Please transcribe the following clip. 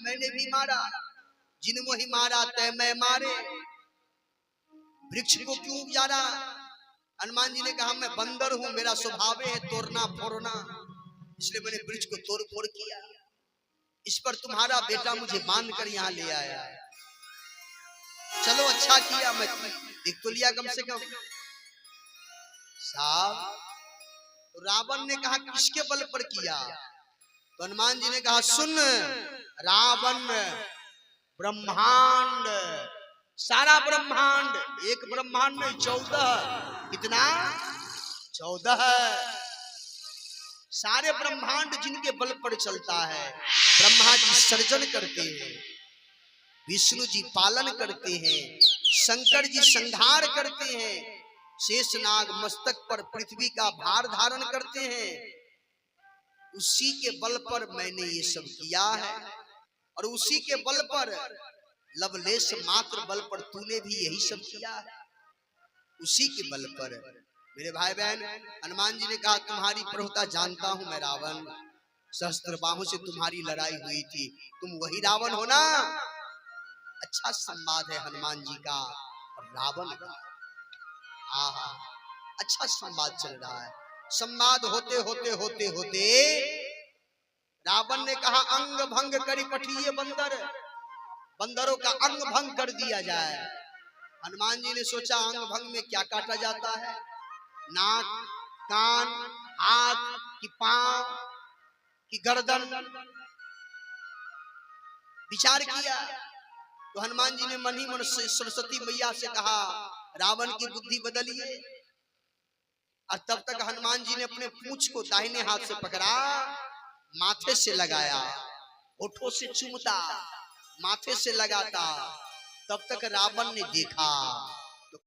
मैंने भी मारा, जिन मोहि मारा तय मैं मारे। वृक्ष को क्यों उजाड़ा? हनुमान जी ने कहा मैं बंदर हूं, मेरा स्वभाव है तोड़ना फोड़ना, इसलिए मैंने वृक्ष को तोड़ फोड़ किया। इस पर तुम्हारा बेटा मुझे बांध कर यहाँ ले आया। चलो अच्छा किया, मैं देख तो लिया कम से कम। साहब तो रावण ने कहा किसके बल पर किया? तो हनुमान जी ने कहा सुन, रावण ब्रह्मांड, सारा ब्रह्मांड, एक ब्रह्मांड नहीं 14, कितना 14, सारे ब्रह्मांड जिनके बल पर चलता है। ब्रह्मा जी सर्जन करते हैं, विष्णु जी पालन करते हैं, शंकर जी संहार करते हैं, शेषनाग मस्तक पर पृथ्वी का भार धारण करते हैं। उसी के बल पर मैंने ये सब किया है, और उसी के बल पर लवलेश मात्र बल पर तूने भी यही सब किया है। उसी के बल पर मेरे भाई बहन, हनुमान जी ने कहा तुम्हारी प्रभुता जानता हूं मैं रावण, सहस्त्र बाहों से तुम्हारी लड़ाई हुई थी, तुम वही रावण हो ना? अच्छा संवाद है हनुमान जी का और रावण का। हाँ, अच्छा संवाद चल रहा है। संवाद होते होते होते होते रावण ने कहा अंग भंग करी पठिए बंदर, बंदरों का अंग भंग कर दिया जाए। हनुमान जी ने सोचा अंग भंग में क्या काटा जाता है? नाक, कान, हाथ की पांव की गर्दन। विचार किया तो हनुमान जी ने मन ही मन से सरस्वती मैया से कहा रावण की बुद्धि बदलिए। और तब तक हनुमान जी ने अपने पूंछ को दाहिने हाथ से पकड़ा, माथे से लगाया, होठों से चूमता, माथे से लगाता। तब तक रावण ने देखा